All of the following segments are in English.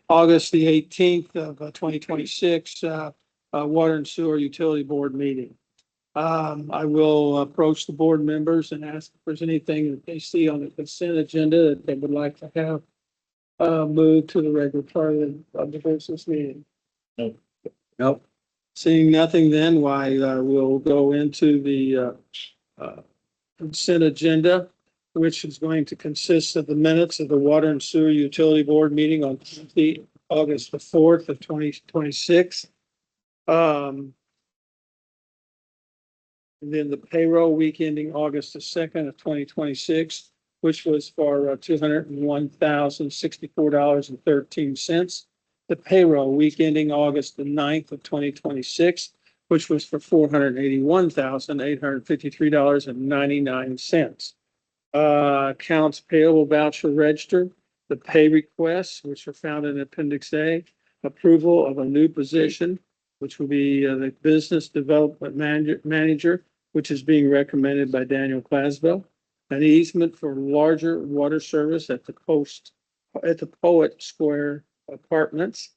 August the 18th of 2026 Water and Sewer Utility Board meeting. I will approach the board members and ask if there's anything that they see on the consent agenda that they would like to have moved to the regular part of the business meeting. Nope. Seeing nothing, then why we'll go into the consent agenda, which is going to consist of the minutes of the Water and Sewer Utility Board meeting on Tuesday, August the 4th of 2026. And then the payroll week ending August the 2nd of 2026, which was for $201,064.13. The payroll week ending August the 9th of 2026, which was for $481,853.99. Accounts payable voucher register, the pay requests, which are found in Appendix A, approval of a new position, which will be the business development manager, which is being recommended by Daniel Claswell, an easement for larger water service at the Poet Square Apartments,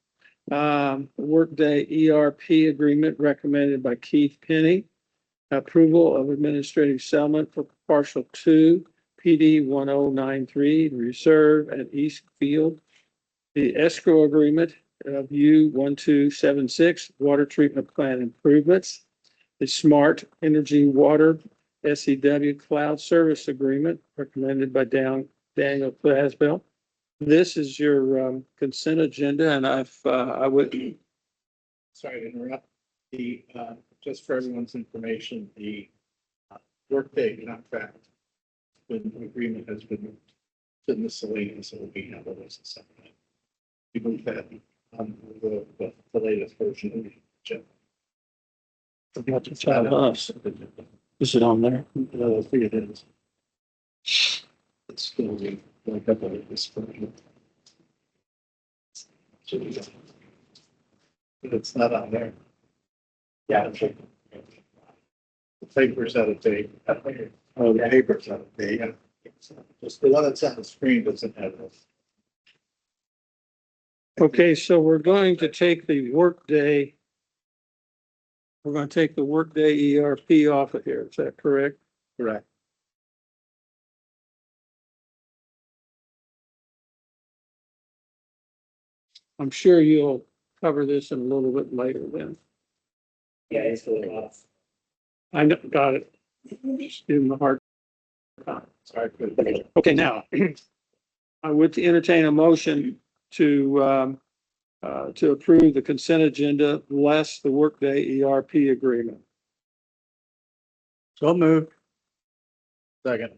workday ERP agreement recommended by Keith Penny, approval of administrative settlement for partial 2 PD 1093 Reserve at Eastfield, the escrow agreement of U1276 water treatment plant improvements, the Smart Energy Water SEW cloud service agreement recommended by Daniel Claswell. This is your consent agenda, and I would. Sorry to interrupt. The just for everyone's information, the workday contract when the agreement has been moved to miscellaneous, it will be handled as a separate. We moved that on the latest version of the agenda. Forgot to tell us. Is it on there? I think it is. It's still like up on this version. But it's not on there. Yeah. The paper's out of date. Oh, the paper's out of date. Yeah. Just the one that's on the screen doesn't have this. Okay, so we're going to take the workday. We're going to take the workday ERP off of here. Is that correct? Correct. I'm sure you'll cover this in a little bit later then. Yeah, it's really off. I got it. Just give them a hard time. Sorry. Okay, now I would entertain a motion to approve the consent agenda less the workday ERP agreement. So moved. Second.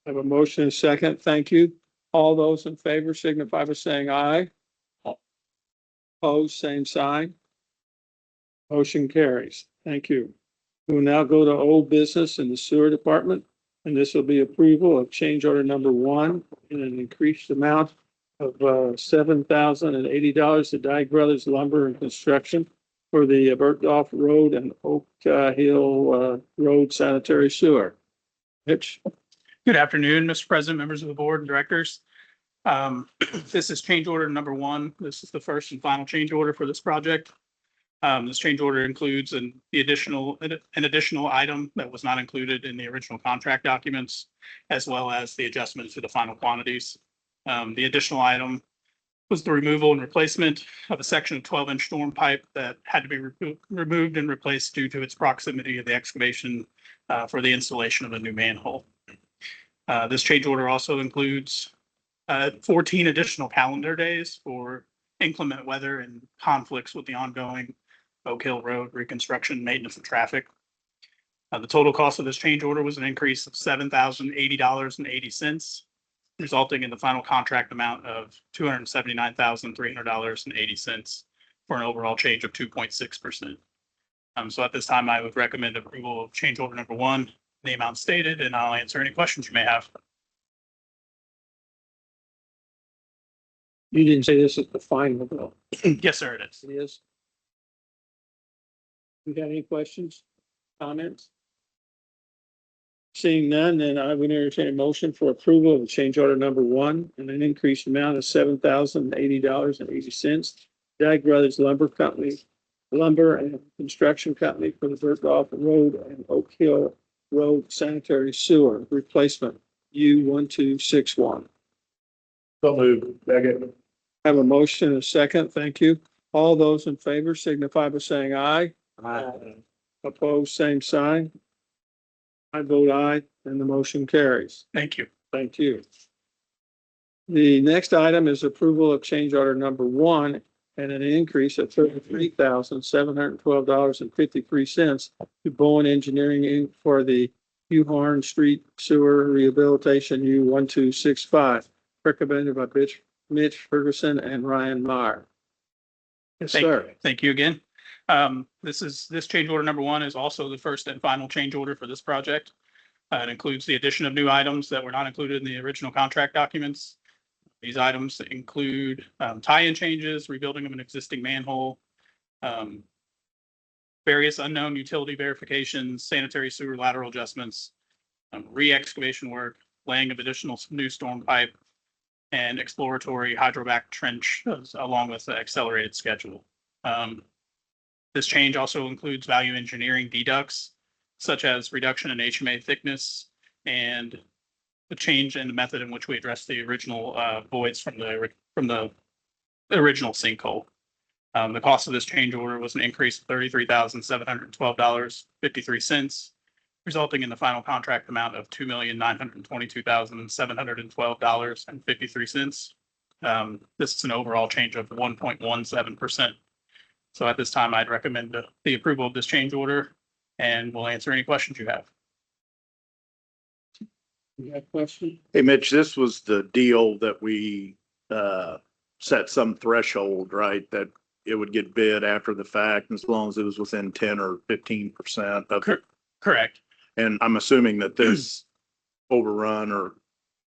I have a motion and a second. Thank you. All those in favor signify by saying aye. Opposed, same sign. Motion carries. Thank you. We will now go to old business in the sewer department, and this will be approval of change order number 1 in an increased amount of $7,080 to Dyke Brothers Lumber and Construction for the Bergdorf Road and Oak Hill Road sanitary sewer. Mitch? Good afternoon, Mr. President, members of the board and directors. This is change order number 1. This is the first and final change order for this project. This change order includes an additional item that was not included in the original contract documents, as well as the adjustment to the final quantities. The additional item was the removal and replacement of a section of 12-inch storm pipe that had to be removed and replaced due to its proximity of the excavation for the installation of a new manhole. This change order also includes 14 additional calendar days for inclement weather and conflicts with the ongoing Oak Hill Road reconstruction, maintenance, and traffic. The total cost of this change order was an increase of $7,080.80, resulting in the final contract amount of $279,300.80 for an overall change of 2.6%. So at this time, I would recommend approval of change order number 1, the amount stated, and I'll answer any questions you may have. You didn't say this is the final bill. Yes, sir, it is. It is. You got any questions, comments? Seeing none, then I would entertain a motion for approval of change order number one and an increased amount of $7,080.80. Dag Brothers Lumber Company, Lumber and Construction Company for the Berghoff Road and Oak Hill Road Sanitary Sewer Replacement U1261. So moved. Second. Have a motion and a second. Thank you. All those in favor signify by saying aye. Opposed, same sign. I vote aye, and the motion carries. Thank you. Thank you. The next item is approval of change order number one and an increase of $33,712.53 to Bowen Engineering Inc. for the Hughorn Street Sewer Rehabilitation U1265, recommended by Mitch Ferguson and Ryan Meyer. Yes, sir. Thank you again. This change order number one is also the first and final change order for this project. It includes the addition of new items that were not included in the original contract documents. These items include tie-in changes, rebuilding of an existing manhole, various unknown utility verifications, sanitary sewer lateral adjustments, re-excavation work, laying of additional new storm pipe, and exploratory hydrovac trench along with the accelerated schedule. This change also includes value engineering deducts, such as reduction in HMA thickness and the change in the method in which we address the original voids from the original sinkhole. The cost of this change order was an increase of $33,712.53, resulting in the final contract amount of $2,922,712.53. This is an overall change of 1.17%. So at this time, I'd recommend the approval of this change order, and we'll answer any questions you have. You have a question? Hey, Mitch, this was the deal that we set some threshold, right? That it would get bid after the fact as long as it was within 10 or 15% of it. Correct. And I'm assuming that this overrun or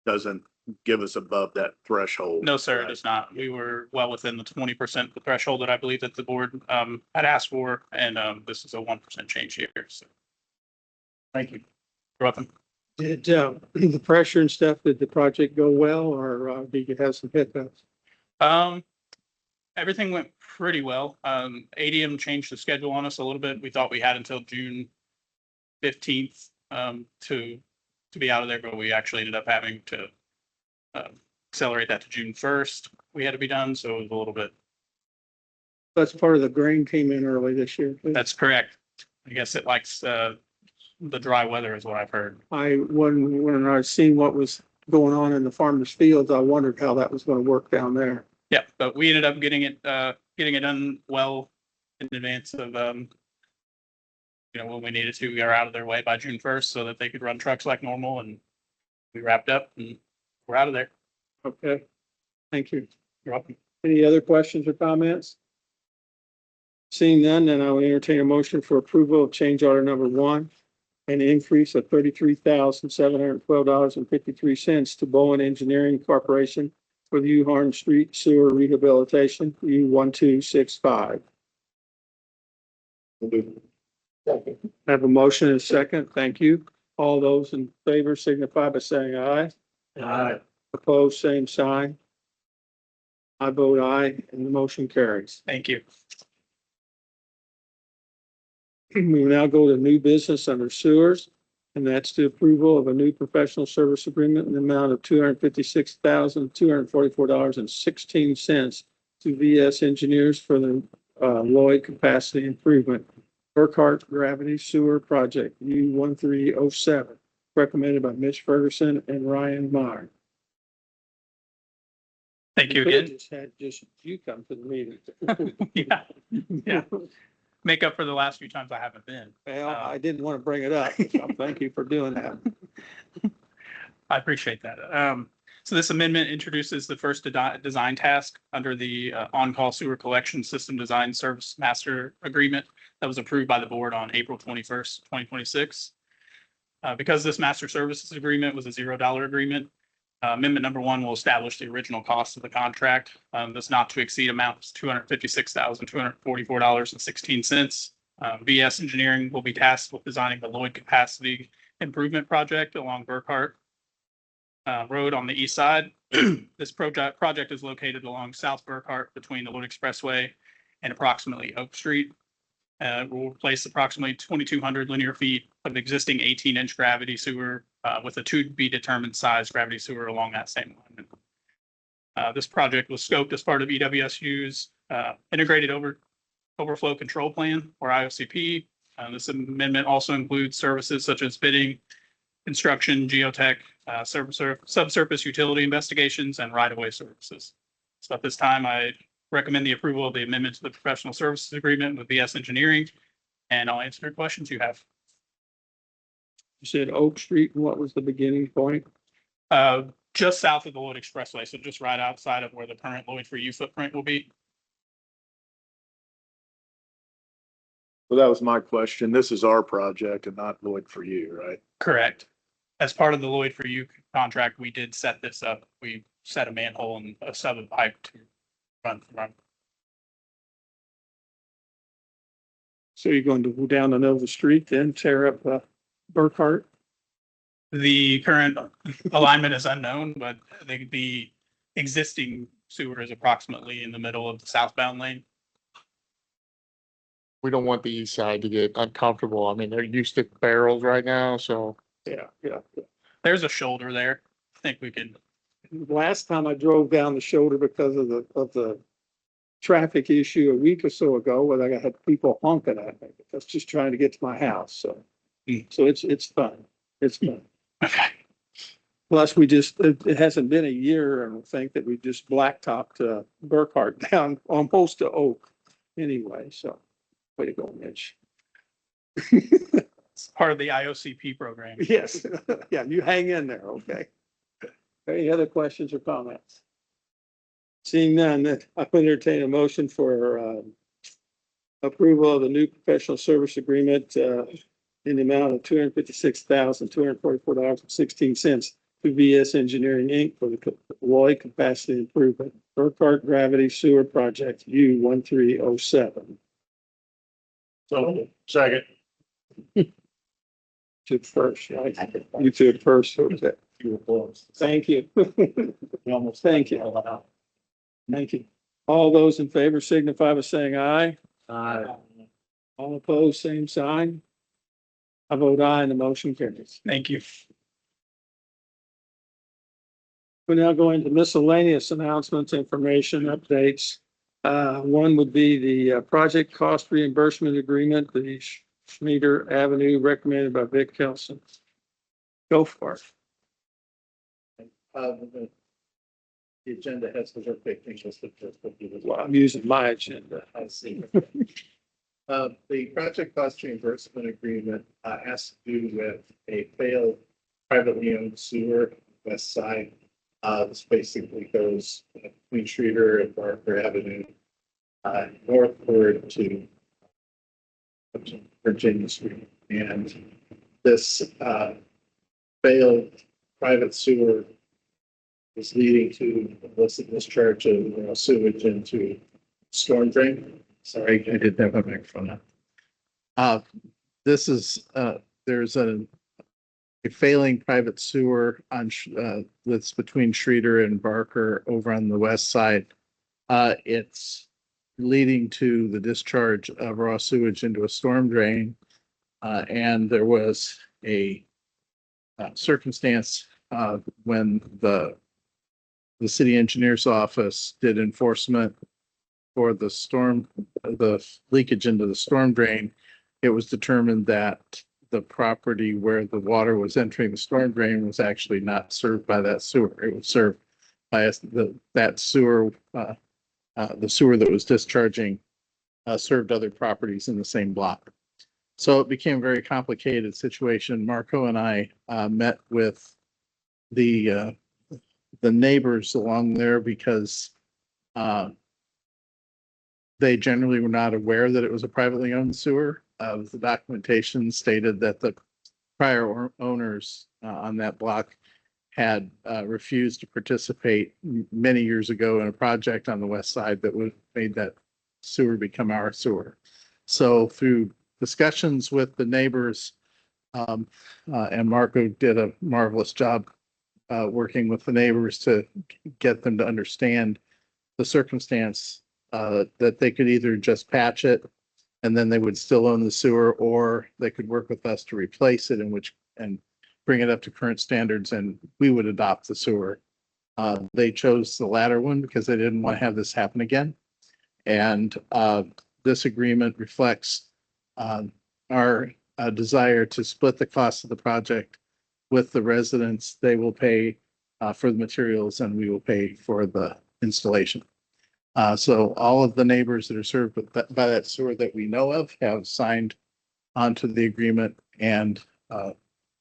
doesn't give us above that threshold. No, sir, it right? does not. We were well within the 20% threshold that I believe that the board had asked for, and this is a 1% change here. So, Thank you. you're welcome. Did the pressure and stuff, did the project go well, or did you have some hiccups? Everything went pretty well. ADM changed the schedule on us a little bit. We thought we had until June 15th to be out of there, but we actually ended up having to accelerate that to June 1st. We had to be done, so it was a little bit. That's part of the grain came in early this year. That's correct. I guess it likes the dry weather is what I've heard. When I seen what was going on in the farmers' fields, I wondered how that was going to work down there. Yeah, but we ended up getting it done well in advance of when we needed to. We were out of their way by June 1st so that they could run trucks like normal, and we wrapped up and we're out of there. Okay, thank you. You're welcome. Any other questions or comments? Seeing none, then I will entertain a motion for approval of change order number one, an increase of $33,712.53 to Bowen Engineering Corporation for the Hughorn Street Sewer Rehabilitation U1265. Have a motion and a second. Thank you. All those in favor signify by saying aye. Aye. Opposed, same sign. I vote aye, and the motion carries. Thank you. We will now go to new business under sewers, and that's the approval of a new professional service agreement in the amount of $256,244.16 to VS Engineers for the Lloyd Capacity Improvement Burkhart Gravity Sewer Project U1307, recommended by Mitch Ferguson and Ryan Meyer. Thank you again. Just had you come to the meeting. Yeah. Yeah. Make up for the last few times I haven't been. Well, I didn't want to bring it up, so thank you for doing that. I appreciate that. So this amendment introduces the first design task under the on-call sewer collection system design service master agreement that was approved by the board on April 21st, 2026. Because this master services agreement was a $0 agreement, amendment number one will establish the original cost of the contract. This not to exceed amount is $256,244.16. VS Engineering will be tasked with designing the Lloyd Capacity improvement project along Burkhart Road on the east side. This project is located along South Burkhart between the Lloyd Expressway and approximately Oak Street. We'll replace approximately 2,200 linear feet of existing 18-inch gravity sewer with a to-be-determined size gravity sewer along that same line. This project was scoped as part of EWSU's integrated overflow control plan, or IOCP. This amendment also includes services such as bidding, construction, geotech, subsurface utility investigations, and right-of-way services. So at this time, I recommend the approval of the amendment to the professional services agreement with BS Engineering, and I'll answer your questions you have. You said Oak Street, and what was the beginning point? Just south of the Lloyd Expressway, so just right outside of where the current Lloyd for You footprint will be. Well, that was my question. This is our project and not Lloyd for You, right? Correct. As part of the Lloyd for You contract, we did set this up. We set a manhole and a sub pipe to run. So you're going to go down another street, then tear up Burkhart? The current alignment is unknown, but the existing sewer is approximately in the middle of the southbound lane. We don't want the east side to get uncomfortable. I mean, they're used to barrels right now, so. Yeah. There's a shoulder there. I think we can. Last time I drove down the shoulder because of the traffic issue a week or so ago, where I had people honking at me. That's just trying to get to my house, so. So it's fun. It's fun. Okay. Plus, it hasn't been a year, I don't think, that we just blacktopped Burkhart down almost to Oak anyway, so. Way to go, Mitch. It's part of the IOCP program. Yes, yeah, you hang in there, okay? Any other questions or comments? Seeing none, I can entertain a motion for approval of the new professional service agreement in the amount of $256,244.16 to VS Engineering, Inc. for the Lloyd Capacity Improvement Burkhart Gravity Sewer Project U1307. So, second. Took first, right? You took first, so was that? You were close. Thank you. We almost. Thank you. Thank you. All those in favor signify by saying aye. All opposed, same sign. I vote aye and the motion carries. Thank you. We now go into miscellaneous announcements, information, updates. One would be the project cost reimbursement agreement, the Schmieder Avenue recommended by Vic Kelson. Go for it. The agenda has the workday things listed. Well, I'm using my agenda. I see. The project cost reimbursement agreement has to do with a failed privately owned sewer west side. This basically goes between Streeter and Barker Avenue, northward to Virginia Street. And this failed private sewer is leading to illicit discharge of sewage into storm drain. Sorry, I didn't have my microphone on. This is, there's a failing private sewer on, that's between Streeter and Barker over on the west side. It's leading to the discharge of raw sewage into a storm drain. And there was a circumstance when the city engineer's office did enforcement for the leakage into the storm drain. It was determined that the property where the water was entering the storm drain was actually not served by that sewer. It was served by that sewer. The sewer that was discharging served other properties in the same block. So it became a very complicated situation. Marco and I met with the neighbors along there because they generally were not aware that it was a privately owned sewer. The documentation stated that the prior owners on that block had refused to participate many years ago in a project on the west side that would made that sewer become our sewer. So through discussions with the neighbors, And Marco did a marvelous job working with the neighbors to get them to understand the circumstance that they could either just patch it and then they would still own the sewer, or they could work with us to replace it and bring it up to current standards and we would adopt the sewer. They chose the latter one because they didn't want to have this happen again. And this agreement reflects our desire to split the cost of the project with the residents. They will pay for the materials and we will pay for the installation. So all of the neighbors that are served by that sewer that we know of have signed onto the agreement, and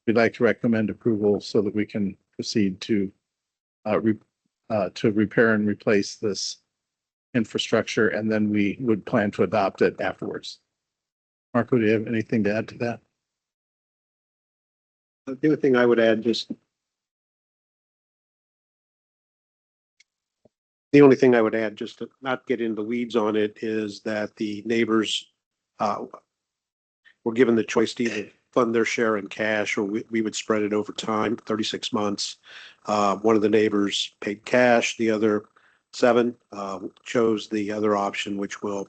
we'd like to recommend approval so that we can proceed to repair and replace this infrastructure, and then we would plan to adopt it afterwards. Marco, do you have anything to add to that? The only thing I would add, just to not get into weeds on it, is that the neighbors were given the choice to either fund their share in cash or we would spread it over time, 36 months. One of the neighbors paid cash. The other 7 chose the other option, which we'll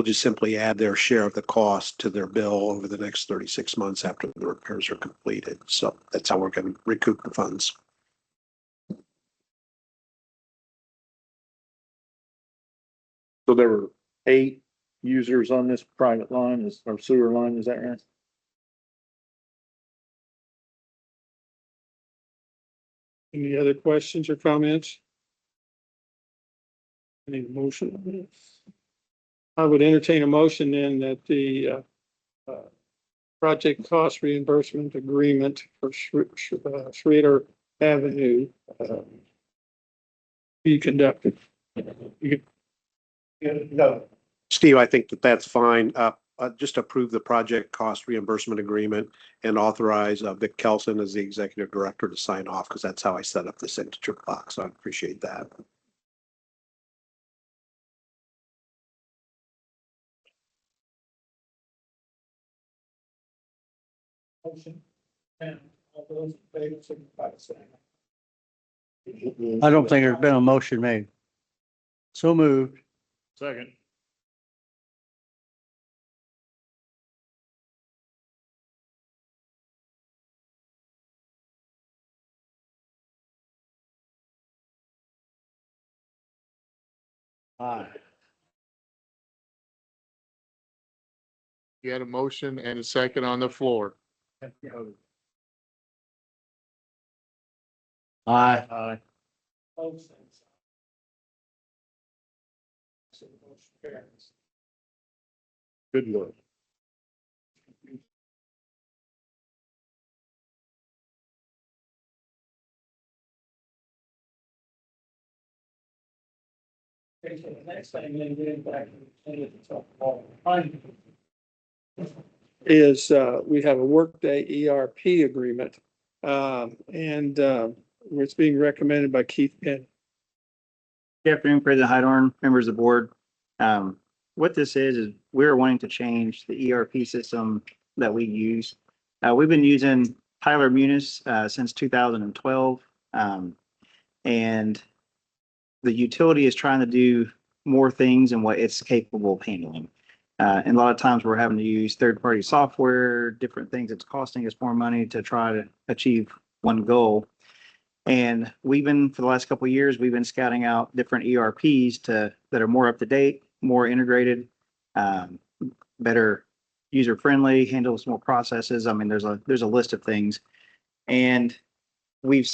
just simply add their share of the cost to their bill over the next 36 months after the repairs are completed. So that's how we're going to recoup the funds. So there were 8 users on this private line, or sewer line, is that right? Any other questions or comments? Any motion? I would entertain a motion then that the project cost reimbursement agreement for Schrader Avenue be conducted. No. Steve, I think that's fine. Just approve the project cost reimbursement agreement and authorize Vic Kelson as the executive director to sign off, because that's how I set up the signature box. So I appreciate that. Motion. And all those in favor, signify by saying I don't think there's been a motion made. So moved. Second. Aye. You had a motion and a second on the floor. Aye. Aye. opposed, same sign. So the motion carries. Good work. Okay, so the next thing, then getting back to the top of all, is we have a Workday ERP agreement. And it's being recommended by Keith Penn. Good afternoon, President Hydorn, members of the board. What this is we're wanting to change the ERP system that we use. We've been using Tyler Munis since 2012. And the utility is trying to do more things than what it's capable of handling. And a lot of times we're having to use third-party software, different things that's costing us more money to try to achieve one goal. And for the last couple of years, we've been scouting out different ERPs that are more up to date, more integrated, better user-friendly, handles more processes. I mean, there's a list of things. And we've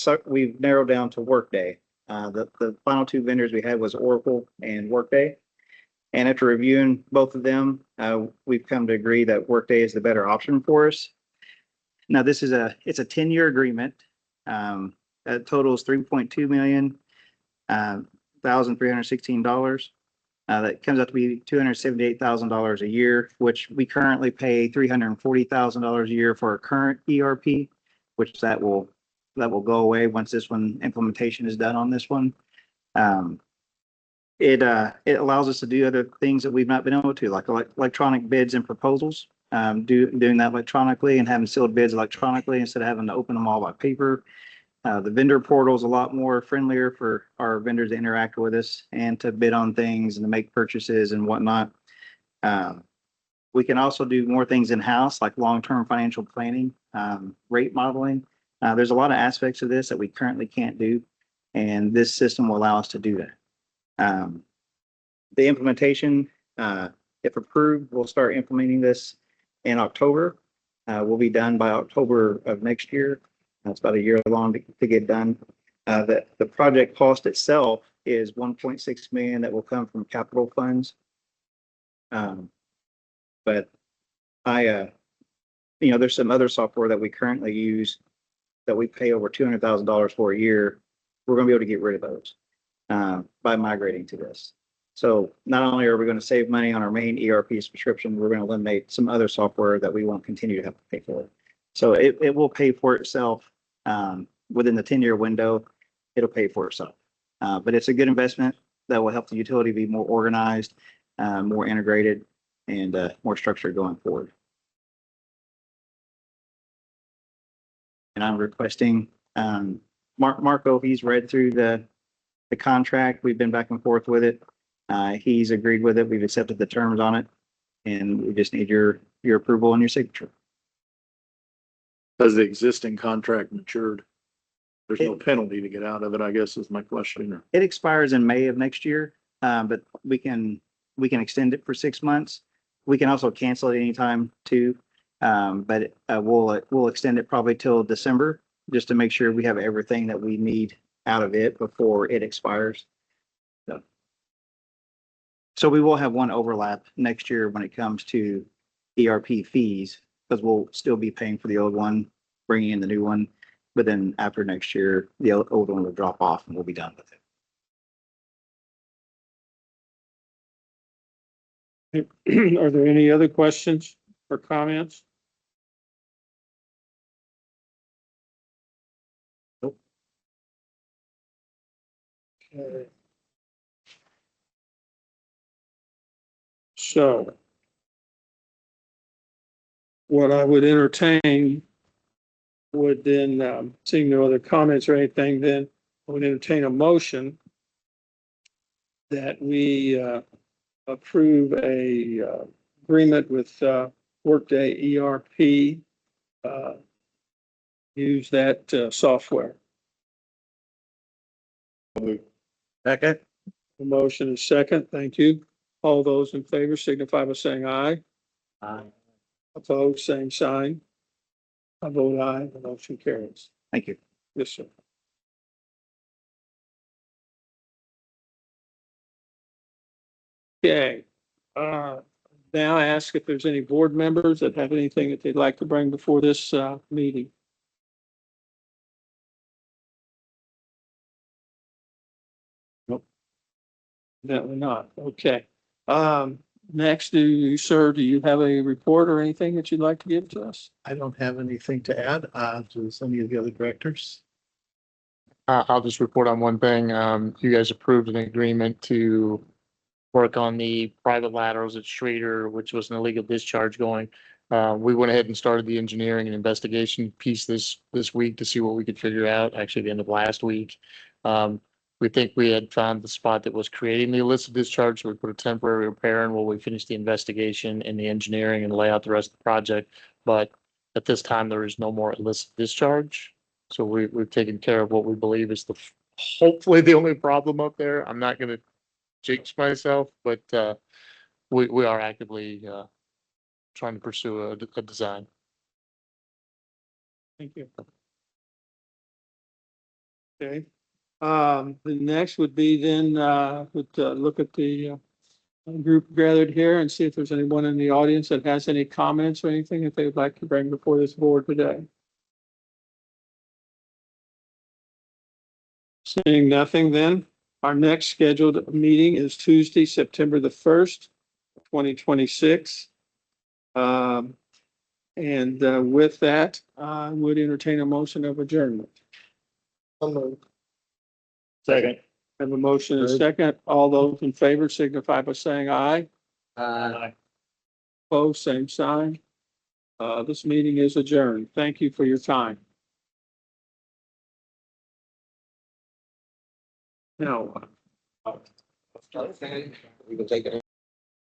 narrowed down to Workday. The final 2 vendors we had was Oracle and Workday. And after reviewing both of them, we've come to agree that Workday is the better option for us. Now, it's a 10-year agreement. That totals $3.2 million, $1,316. That comes out to be $278,000 a year, which we currently pay $340,000 a year for our current ERP, which that will go away once this one implementation is done on this one. It allows us to do other things that we've not been able to, like electronic bids and proposals. doing that electronically and having sealed bids electronically instead of having to open them all by paper. The vendor portal is a lot more friendlier for our vendors to interact with us and to bid on things and to make purchases and whatnot. We can also do more things in-house, like long-term financial planning, rate modeling. There's a lot of aspects of this that we currently can't do, and this system will allow us to do that. The implementation, if approved, we'll start implementing this in October. We'll be done by October of next year. That's about a year long to get done. The project cost itself is 1.6 million that will come from capital funds. But there's some other software that we currently use that we pay over $200,000 for a year. We're going to be able to get rid of those by migrating to this. So not only are we going to save money on our main ERP subscription, we're going to eliminate some other software that we won't continue to have to pay for. So it will pay for itself within the 10-year window. It'll pay for itself. But it's a good investment that will help the utility be more organized, more integrated, and more structured going forward. And I'm requesting Marco, he's read through the contract. We've been back and forth with it. He's agreed with it. We've accepted the terms on it, and we just need your approval and your signature. Has the existing contract matured? There's no penalty to get out of it, I guess is my question. It expires in May of next year, but we can extend it for 6 months. We can also cancel it anytime too, but we'll extend it probably till December just to make sure we have everything that we need out of it before it expires. So we will have one overlap next year when it comes to ERP fees, because we'll still be paying for the old one, bringing in the new one. But then after next year, the old one will drop off and we'll be done with it. Are there any other questions or comments? Nope. Okay. So what I would entertain would then, seeing no other comments or anything, then I would entertain a motion that we approve a agreement with Workday ERP, use that software. Second. The motion is second. Thank you. All those in favor signify by saying aye. Aye. Opposed, same sign. I vote aye. The motion carries. Thank you. Yes, sir. Okay. Now I ask if there's any board members that have anything that they'd like to bring before this meeting. Nope. Definitely not. Okay. Next, do you have a report or anything that you'd like to give to us? I don't have anything to add to any of the other directors. I'll just report on one thing. You guys approved an agreement to work on the private laterals at Schrader, which was an illegal discharge going. We went ahead and started the engineering and investigation piece this week to see what we could figure out, actually the end of last week. We think we had found the spot that was creating the illicit discharge, so we put a temporary repair in while we finished the investigation and the engineering and lay out the rest of the project. But at this time, there is no more illicit discharge. So we've taken care of what we believe is hopefully the only problem up there. I'm not going to jinx myself, but we are actively trying to pursue a design. Thank you. Okay. The next would be then, look at the group gathered here and see if there's anyone in the audience that has any comments or anything that they would like to bring before this board today. Seeing nothing, then our next scheduled meeting is Tuesday, September the 1st, 2026. And with that, I would entertain a motion of adjournment. Second. Have a motion and a second. All those in favor signify by saying aye. Aye. Opposed, same sign. This meeting is adjourned. Thank you for your time. Now. We can take it.